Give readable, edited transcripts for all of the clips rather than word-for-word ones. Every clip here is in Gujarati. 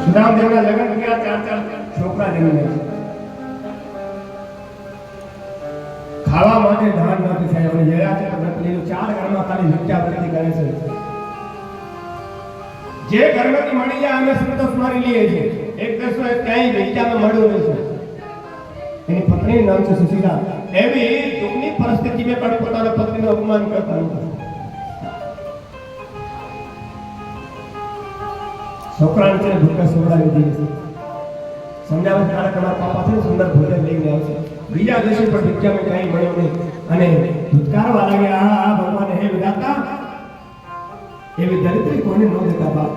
સુદામદેવના લગ્ન થયા, ચાર છોકરા જન્મ્યા. ખાવા માટે ધાન નથી સાહેબ, અને જયા છે નકલીનું 4 ઘરમાં ખાલી વિદ્યાવૃત્તિ કરે છે. જે ઘરમાંથી મળી જાય અમે સંતોષ મારી લઈએ છીએ. એક દસો ક્યાંય વિદ્યામાં મળ્યું નથી. એની પત્નીનું નામ છે સુશીલા. એવી દુઃખની પરિસ્થિતિમાં પણ પોતાના પત્નીનું અપમાન કરતા નથી. છોકરાને છે ભૂખા સોવડાવી દીધી છે. સમજાવે ત્યારે તમારા પાપા છે સુંદર ભોજન લઈને આવશે. બીજા દિવસે પણ ભિક્ષામાં કાંઈ મળ્યો નહીં અને ધુતકારવા લાગ્યા, આ ભગવાન હે વિધાતા, એવી દરિદ્રી કોઈને ન દેતા બાપ,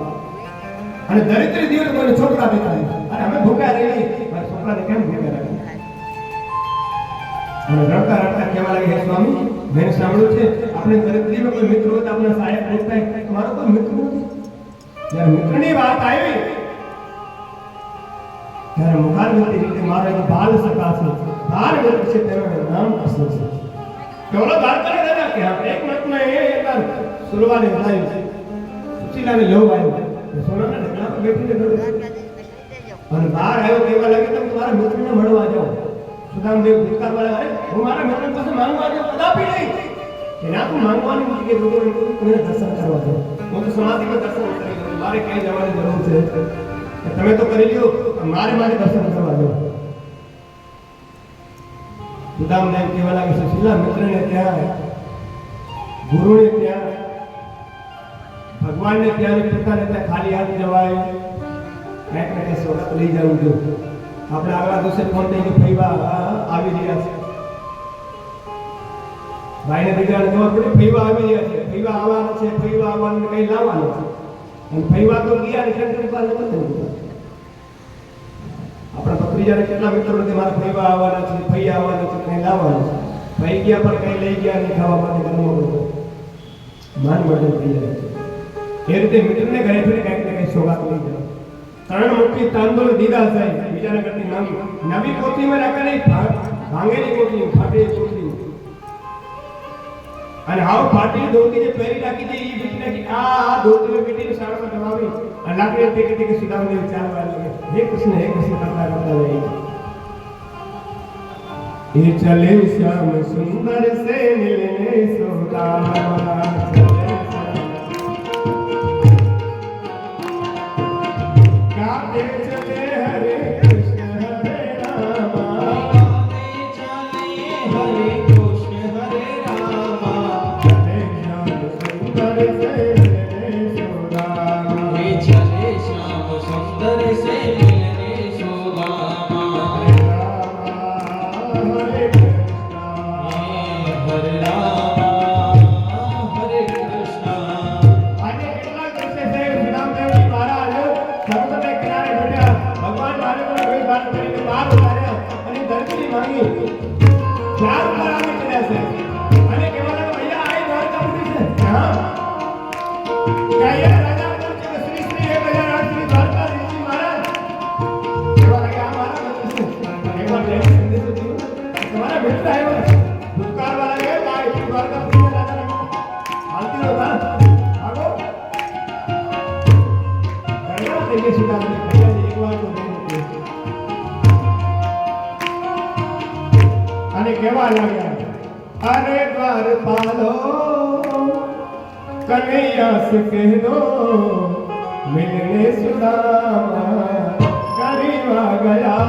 અને દરિદ્રી દિવસ કોઈને છોકરા દેતા નહીં. અને અમે ભૂખ્યા રહી મારા છોકરાને કેમ ભૂખ્યા રાખી? અને રડતા રડતા કહેવા લાગે, હે સ્વામી, મેં સાંભળ્યું છે આપણે દરિદ્રીમાં કોઈ મિત્ર હોય તો આપણે સહાયક પૂછતા હોય, તમારો કોઈ મિત્ર નથી. જ્યારે મિત્રની વાત આવી ત્યારે મુખારવતી રીતે મારો એક બાલ સખા છે, બાલવતી છે, તેનું નામ કૃષ્ણ છે. કેવલો દ્વારકા દાદા કે એક મતને એ એકવાર સુરવાને બોલાવ્યું છે, સુશીલાને લેવા આવ્યો, સોનાના ઢગલા પર બેઠીને રડે. અને બહાર આવ્યો કહેવા લાગે, તમે તમારા મિત્રને મળવા જાઓ. સુદામદેવ ભૂતકાળ વાળા, હું મારા મિત્ર પાસે માંગવા જાઉં, કદાપી નહીં. એના તો માંગવાની નથી કે લોકો કોઈને દર્શન કરવા જાઓ. હું તો સમાધિમાં દર્શન કરી લઉં, મારે ક્યાંય જવાની જરૂર છે? તમે તો કરી લ્યો, મારે દર્શન કરવા જાઓ. સુદામદેવ કહેવા લાગે, સુશીલા મિત્રને ત્યાં, ગુરુને ત્યાં, ભગવાનને ત્યાં, પિતાને ત્યાં ખાલી હાથ જવાય, કંઈક ને કંઈક સોગાત લઈ જવું જોઈએ. આપણે આગલા દિવસે ફોન થઈ ગયો, ફૈવા આવી રહ્યા છે. ભાઈને દીકરાને ખબર પડી ફૈવા આવી રહ્યા છે, ફૈવા આવવાના છે, ફૈવા આવવાનું કઈ લાવવાનું છે. અને ફૈવા તો ગયા ને ખેતર પાસે નથી. આપણા ભત્રીજાને કેટલા મિત્રો નથી, મારા ફૈવા આવવાના છે, ફૈયા આવવાના છે, કઈ લાવવાનું છે. ફઈ ગયા પણ કઈ લઈ ગયા નહીં, ખાવા માટે ગરમો માન મદદ થઈ જાય છે. એ રીતે મિત્રને ઘરે ફરી કંઈક ને કંઈક સોગાત લઈ જાય. 3 મુઠ્ઠી તાંદૂળ દીધા સાહેબ, બીજાને કરતી નવી કોથળીમાં રાખે નહીં, ભાંગેલી કોથળી, ફાટેલી કોથળી. અને હાવ ફાટેલી ધોતી જે પહેરી રાખી છે, એ બીટીને આ ધોતીને બીટીને સારામાં દબાવી અને લાકડી ટેકી કે સુદામદેવ ચાલવા લાગે, હે કૃષ્ણ કરતા કરતા રહી. એ ચલે શ્યામ સુંદર સે મિલને સોદામા, અને કેવા લાગ્યા, અરે દ્વારપાલો કનૈયા સે કહ દો મિલને સુદામા કરીવા ગયા.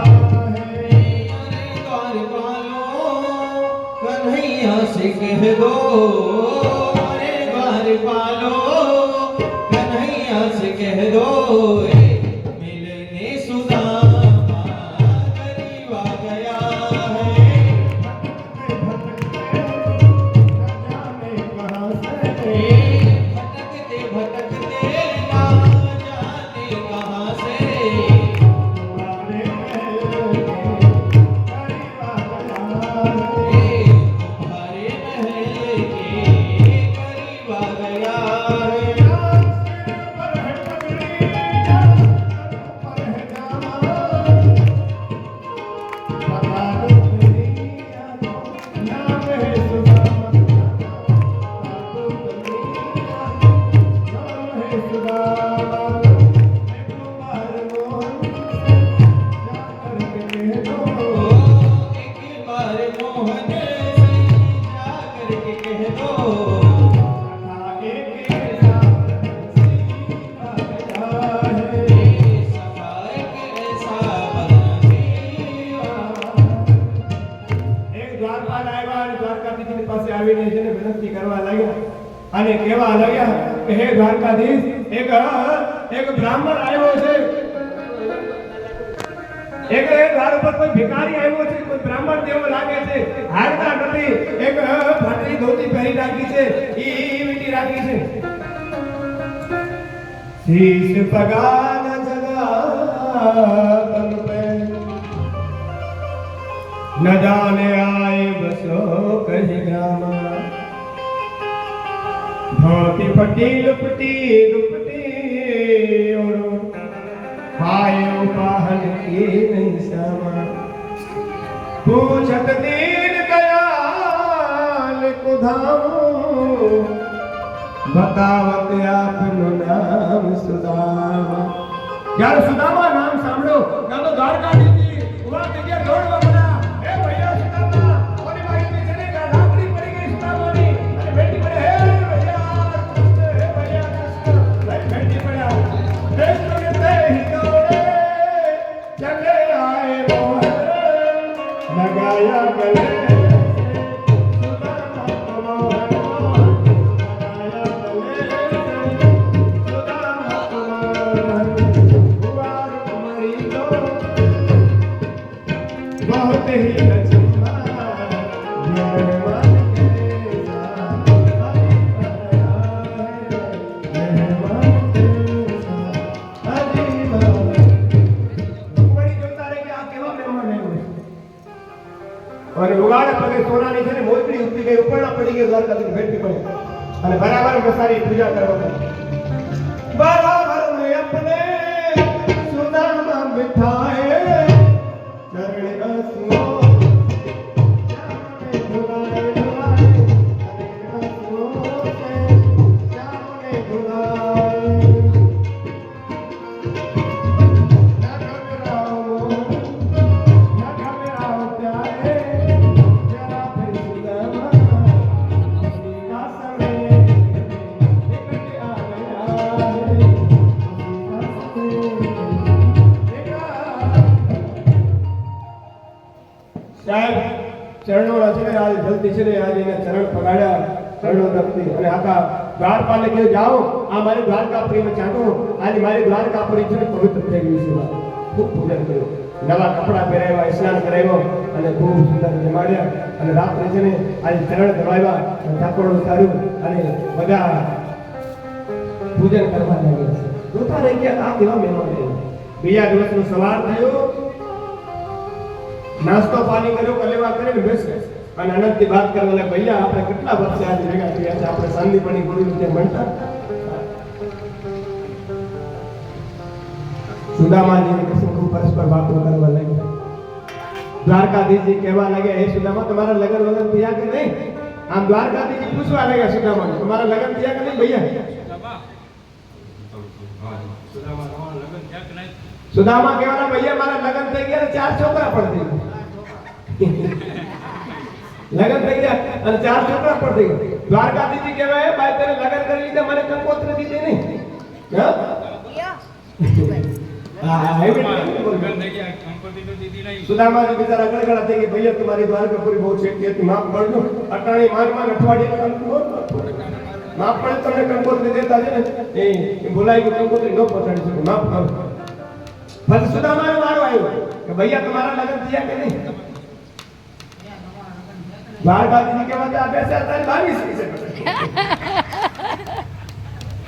कन्हैया से कह दो, अरे द्वारपालो कन्हैया से कह दो, मिलने सुदामा करीबा गया है. भटकते भटकते ना जाने कहाँ से Yeah. અને કહેવા લાગ્યા કે હે દ્વારકાધીશ એક બ્રાહ્મણ આવ્યો છે એક દ્વાર ઉપર કોઈ ભિખારી આવ્યો છે કોઈ બ્રાહ્મણ જેવો લાગે છે હારતા નથી એક ફાટલી ધોતી પહેરી રાખી છે ઈ વીટી રાખી છે શીશ પગાન જગા તન પે ન જાને આए बसो कहीं ग्राम धोती फटी लुपटी और पायो पाहन की नहीं समा पूछत दीन दयाल को धाम बतावत आपનું નામ સુદામા यार सुदामा नाम સાંભળો ત્યાં તો દ્વારકાધીશજી ઉભા થઈ ગયા દોડવા પડ્યા એ ભૈયા સુદામા ઓની માહિતી છે ને લાકડી પડી ગઈ સુદામાની અને બેટી પડે હે ભૈયા બેટી પડ્યા દેશ તો તે હિતોડે ચલે આए મોહન લગાયા ગલે અને ઉગાડે પગે સોનાની છે ને મોજડી ઉતરી ગઈ ઉપરના પડી ગઈ દ્વારકાધીશ ભેટી પડી અને બરાબર મસારી પૂજા કરવા બરાબર ને અપને સુદામા મિઠાએ ચરણ અસુઓ ચરણો છે ને આજે જલ્દી છે ને આજે એના ચરણ પગાડ્યા ચરણો તપતી અને આખા દ્વારપાલે કે જાઓ આ મારી દ્વારકાપુરીમાં ચાટો આજે મારી દ્વારકાપુરી છે ને પવિત્ર થઈ ગઈ છે ખૂબ પૂજન કર્યું નવા કપડા પહેરાવ્યા સ્નાન કરાવ્યો અને ખૂબ સુંદર જમાડ્યા અને રાત્રે છે ને આજે ચરણ દબાવ્યા ઠાકોર ઉતાર્યું અને બધા પૂજન કરવા લાગ્યા છે જોતા રહી ગયા આ કેવા મહેમાન બીજા દિવસનું સવાર થયું नाश्तो पानी કર્યો કલેવા કરીને બેસે અને અનંતથી વાત કરવા લાગે ભૈયા આપણે કેટલા વર્ષે આજે ભેગા થયા છે આપણે સાંદીપણી ગુરુ રીતે મળતા સુદામાજીની કસમ ખૂબ પરસ્પર વાતો કરવા લાગ્યા દ્વારકાધીશજી કહેવા લાગ્યા હે સુદામા તમારા લગન વગન થયા કે નહીં આમ દ્વારકાધીશજી પૂછવા લાગ્યા સુદામાને તમારા લગન થયા કે નહીં ભૈયા સુદામા કહેવાના ભૈયા મારા લગન થઈ ગયા 4 છોકરા પણ થઈ ગયા લગન થઈ ગયા અને 4 છોકરા પણ થઈ ગયા દ્વારકાધીશજી કહેવાય ભાઈ તને લગન કરી લીધા મને કંકોત્રી દીધી નહીં સુદામાજી બિચારા ગળગળા થઈ ગયા ભૈયા તમારી દ્વારકાપુરી બહુ છેટી હતી માફ કરજો અટાણી માન અઠવાડિયે માફ પડે તમને કંકોત્રી દેતા છે ને એ બોલાઈ ગયું કંકોત્રી ન પહોંચાડી શકે માફ કરો પછી સુદામાનો વારો આવ્યો કે ભૈયા તમારા લગન થયા કે નહીં દ્વારકાધીશજી કે વાત આપે છે તારી 22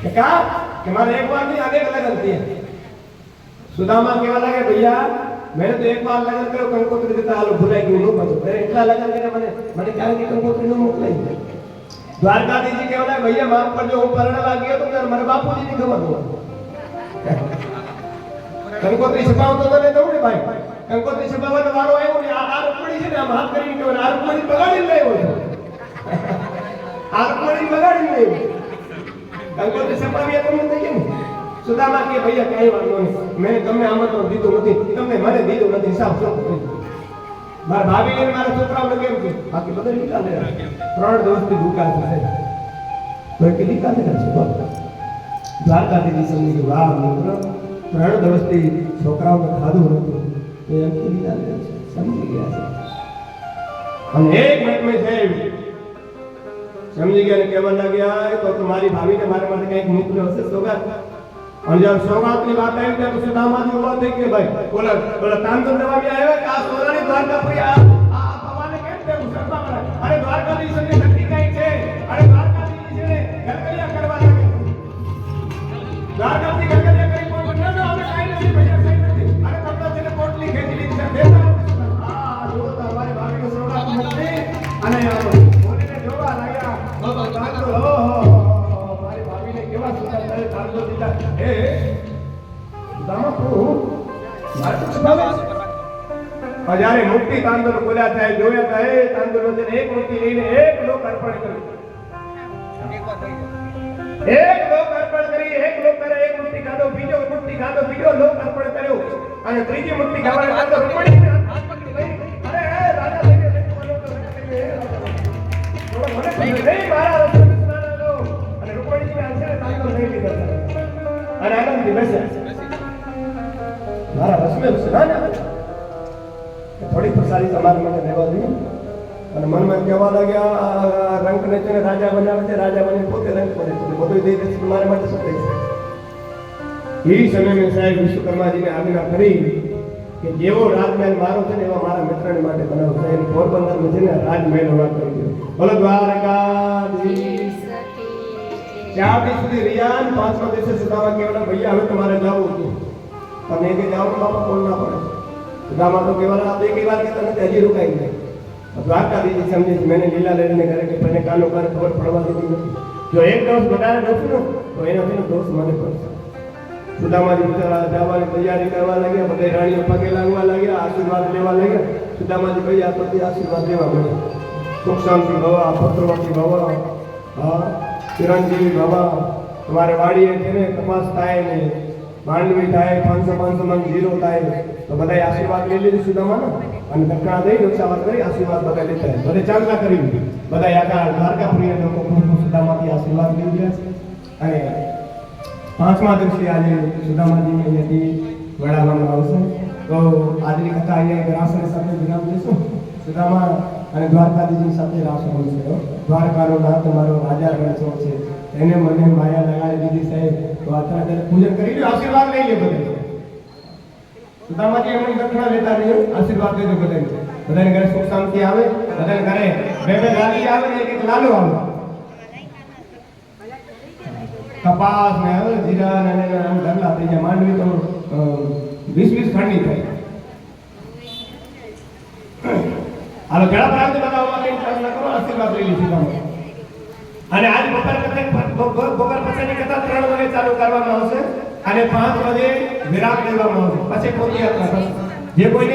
છે કા કે મારે એક વાર નહીં અનેક લગન થયા સુદામા કેવા લાગે ભૈયા મેં તો એક વાર લગન કર્યો કંકોત્રી દેતા હાલો ભૂલાઈ ગયું નો પાછો મેં એટલા લગન કર્યા મને ક્યારે કે કંકોત્રી નો મોકલાઈ દ્વારકાધીશજી કેવા લાગે ભૈયા માફ કરજો હું પરણવા ગયો તો મારા બાપુજીની ખબર કંકોત્રી છપાવતો તો ને દઉં ભાઈ કંકોત્રી છપાવવાનો વારો આવ્યો ને આ રૂપડી છે ને આમ હાથ કરીને કે આ રૂપડી બગાડીને લાવ્યો છે આ રૂપડી બગાડીને લાવ્યો કંકોત્રી છપાવી તો મને થઈ ગયું સુદામા કે ભૈયા કઈ વાંધો નહીં મેં તમને આમંત્રણ દીધું નથી તમને મને દીધું નથી હિસાબ શું મારા ભાભી ને મારા છોકરાઓને કેમ કે બાકી બધા નીકાળે 3 દિવસથી દુકાન છે તો કે નીકાળે છે દ્વારકાધીશજી સમજી વાહ મિત્ર 3 દિવસથી છોકરાઓને ખાધું નતું એ એમ કીધા છે સમજી ગયા છે અને એક મિનિટમાં સાહેબ સમજી ગયા ને કહેવા લાગ્યા તો મારી ભાભીને મારા માટે કંઈક મોકલ્યો હશે સોગાત. અને જ્યારે સોગાતની વાત આવી ત્યારે સુદામાજી ઉભા થઈ ગયા ભાઈ બોલા તાંતર જવાબી આવ્યા કે આ સોનાની દ્વારકાપુરી આ ભગવાનને કેમ દેવું શરમા પડે. અરે દ્વારકાધીશની શક્તિ કઈ છે. અરે દ્વારકાધીશ છે ને ગલગલિયા કરવા લાગે. દ્વારકાથી ગલગલિયા કરી કોઈ ના ના અમે કાઈ નથી ભૈયા કાઈ નથી. અરે તમને છે ને પોટલી ખેંચી લીધી છે દેતા. આ જો તમારી ભાભીનો સોગાત નથી અને બોલીને જોવા લાગ્યા. મારી ભાભીને કેવા સુધાર કરે તાંડો દીધા. એ દામા મારે તો સુધાવે. જ્યારે મુક્તિ તાંડવ બોલ્યા થાય જોયા થાય તાંડવ વચ્ચે એક મુક્તિ લઈને એક લોક અર્પણ કર્યું. એક લોક અર્પણ કરી એક લોક કરે એક મુક્તિ ખાધો બીજો મુક્તિ ખાધો બીજો લોક અર્પણ કર્યો અને ત્રીજી મુક્તિ ખાવાને ખાધો રૂકમણીને હાથ પકડી લઈ. અરે રાજા લઈને નહીં મારા રસ્તે વિશ્વાસ લો અને રૂકમણીજીને આંસરે તાંડવ લઈ લીધા અને આનંદથી બેસ્યા. મારા રસ્મે વિશ્વાસ ના થોડી પ્રસારી સમાજ માટે લેવા જોઈએ અને મનમાં કહેવા લાગ્યા રંગ ને છે રાજા બનાવે છે રાજા બની પોતે રંગ પડે છે બધું દઈ દે છે મારા માટે શું થઈ શકે. એ સમયે સાહેબ વિશ્વકર્માજીને આજ્ઞા કરી કે જેવો રાજમહેલ મારો છે ને એવા મારા મિત્રને માટે બનાવો છે. એની પોરબંદરમાં છે ને રાજમહેલ ઉભા કરી દીધો. બોલો દ્વારકાધીશ. ત્યાં સુધી રિયાન 5મા દિવસે સુદામા કહેવાના ભૈયા હવે તમારે જવું હતું તમે કે જાઓ બાપા કોણ ના પડે. સુદામા તો કહેવાના આપણે એક વાર કહેતા નથી હજી રોકાઈ નહીં. દ્વારકાધીશ સમજે છે મેને લીલા લઈને કરે કે મને કાનો કાને ખબર પડવા દીધી નથી. જો એક દોષ બધાને દોષ ને તો એનાથી દોષ મને પડશે. સુદામાજી બિચારા જવાની તૈયારી કરવા લાગ્યા. બધા રાણીઓ પગે લાગવા લાગ્યા આશીર્વાદ લેવા લાગ્યા. સુદામાજી ભાઈ આ પછી આશીર્વાદ લેવા મળ્યા. સુખ શાંતિ ભવા પત્રવતી ભવા હા ચિરંજીવી ભવા તમારે વાડીએ છે ને તપાસ થાય ને માંડવી થાય 500 મણ જીરો થાય તો બધા આશીર્વાદ લઈ લીધી સુદામાના અને દક્ષિણા દઈ રક્ષાવાદ કરી આશીર્વાદ બધા લેતા બધે ચાંદલા કરી બધા આખા દ્વારકાપુરી લોકો સુદામાથી આશીર્વાદ લઈ ગયા અને 5મા દિવસે આજે સુદામાજીને અહીંયાથી વડાવવામાં આવશે. તો આજની કથા અહીંયા રાસની સાથે વિરામ દઈશું. સુદામા અને દ્વારકાધીશની સાથે રાસ રમશે. દ્વારકાનો નાથ મારો રાજા રણછોડ છે એને મને માયા લગાડી દીધી સાહેબ. તો અત્યારે પૂજન કરી લો આશીર્વાદ લઈ લે બધા. સુદામાજી એમની દક્ષિણા લેતા રહીએ આશીર્વાદ દેજો બધાને. બધાને ઘરે સુખ શાંતિ આવે બધાને ઘરે બે લાલી આવે ને એક લાલો આવે. કપાસ ને જીરા ને ઢગલા થઈ જાય. માંડવી તો 20 ખંડની થાય. હાલો ઘણા પ્રાંત બતાવવા માટે પ્રયત્ન કરો આશીર્વાદ લઈ લીધું. અને આજ બપોર પછીની કથા 3 વાગે ચાલુ કરવામાં આવશે અને 5 વાગે વિરામ લેવામાં આવશે. પછી પદયાત્રા થશે. જે કોઈ